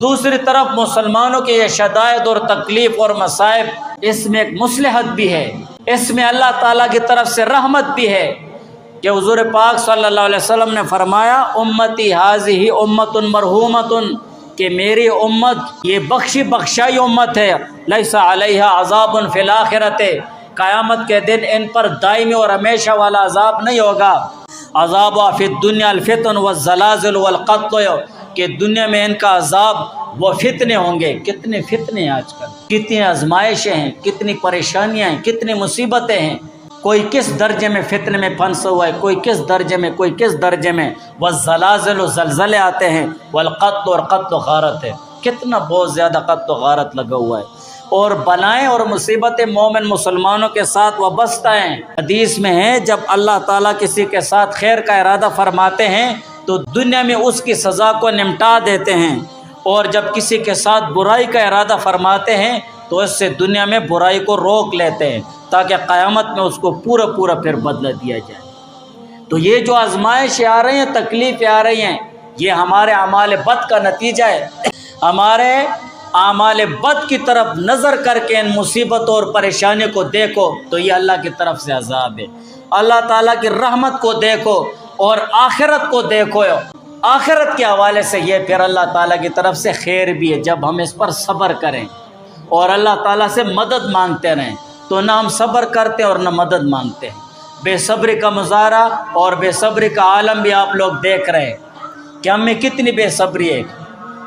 دوسری طرف مسلمانوں کے یہ شدائد اور تکلیف اور مصائب، اس میں ایک مصلحت بھی ہے، اس میں اللہ تعالیٰ کی طرف سے رحمت بھی ہے کہ حضور پاک صلی اللہ علیہ وسلم نے فرمایا امتی ھذہ امۃ مرحومۃ، کہ میری امت یہ بخشائی امت ہے، لیس علیہا عذاب فی الآخرۃ، قیامت کے دن ان پر دائمی اور ہمیشہ والا عذاب نہیں ہوگا۔ عذاب فی الدنیا الفتن والزلازل والقتل، کہ دنیا میں ان کا عذاب وہ فتنے ہوں گے۔ کتنے فتنے ہیں آج کل، کتنی آزمائشیں ہیں، کتنی پریشانیاں ہیں، کتنی مصیبتیں ہیں، کوئی کس درجے میں فتنے میں پھنسا ہوا ہے، کوئی کس درجے میں، کوئی کس درجے میں۔ والزلازل، و زلزلے آتے ہیں، والقتل، اور قتل و غارت ہے، کتنا بہت زیادہ قتل و غارت لگا ہوا ہے، اور بلائیں اور مصیبتیں مومن مسلمانوں کے ساتھ وابستہ ہیں۔ حدیث میں ہے جب اللہ تعالیٰ کسی کے ساتھ خیر کا ارادہ فرماتے ہیں تو دنیا میں اس کی سزا کو نمٹا دیتے ہیں، اور جب کسی کے ساتھ برائی کا ارادہ فرماتے ہیں تو اس سے دنیا میں برائی کو روک لیتے ہیں تاکہ قیامت میں اس کو پورا پھر بدلہ دیا جائے۔ تو یہ جو آزمائشیں آ رہی ہیں، تکلیفیں آ رہی ہیں، یہ ہمارے اعمال بد کا نتیجہ ہے۔ ہمارے اعمال بد کی طرف نظر کر کے ان مصیبتوں اور پریشانیوں کو دیکھو تو یہ اللہ کی طرف سے عذاب ہے۔ اللہ تعالیٰ کی رحمت کو دیکھو اور آخرت کو دیکھو، آخرت کے حوالے سے یہ پھر اللہ تعالیٰ کی طرف سے خیر بھی ہے جب ہم اس پر صبر کریں اور اللہ تعالیٰ سے مدد مانگتے رہیں۔ تو نہ ہم صبر کرتے اور نہ مدد مانگتے ہیں۔ بے صبری کا مظاہرہ اور بے صبری کا عالم بھی آپ لوگ دیکھ رہے ہیں کہ ہم میں کتنی بے صبری ہے،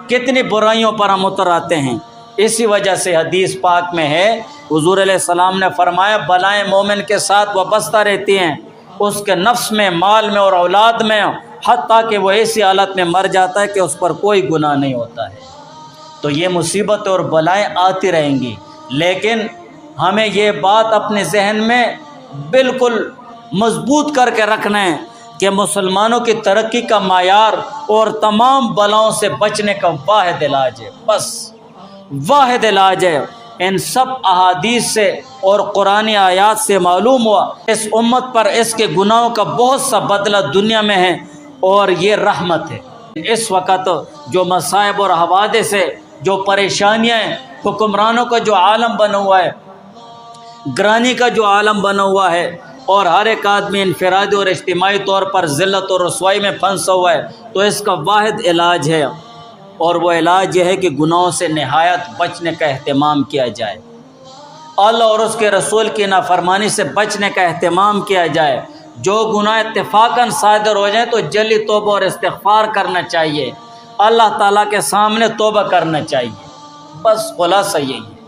کتنی برائیوں پر ہم اتر آتے ہیں۔ اسی وجہ سے حدیث پاک میں ہے، حضور علیہ السلام نے فرمایا بلائیں مومن کے ساتھ وابستہ رہتی ہیں، اس کے نفس میں، مال میں اور اولاد میں، حتیٰ کہ وہ ایسی حالت میں مر جاتا ہے کہ اس پر کوئی گناہ نہیں ہوتا ہے۔ تو یہ مصیبتیں اور بلائیں آتی رہیں گی، لیکن ہمیں یہ بات اپنے ذہن میں بالکل مضبوط کر کے رکھنا ہے کہ مسلمانوں کی ترقی کا معیار اور تمام بلاؤں سے بچنے کا واحد علاج ہے، بس واحد علاج ہے۔ ان سب احادیث سے اور قرآنی آیات سے معلوم ہوا اس امت پر اس کے گناہوں کا بہت سا بدلہ دنیا میں ہے، اور یہ رحمت ہے۔ اس وقت جو مصائب اور حوادث ہے، جو پریشانیاں ہیں، حکمرانوں کا جو عالم بنا ہوا ہے، گرانی کا جو عالم بنا ہوا ہے، اور ہر ایک آدمی انفرادی اور اجتماعی طور پر ذلت اور رسوائی میں پھنسا ہوا ہے، تو اس کا واحد علاج ہے، اور وہ علاج یہ ہے کہ گناہوں سے نہایت بچنے کا اہتمام کیا جائے، اللہ اور اس کے رسول کی نافرمانی سے بچنے کا اہتمام کیا جائے۔ جو گناہ اتفاقاً صادر ہو جائیں تو جلدی توبہ اور استغفار کرنا چاہیے، اللہ تعالیٰ کے سامنے توبہ کرنا چاہیے، بس خلاصہ یہی ہے۔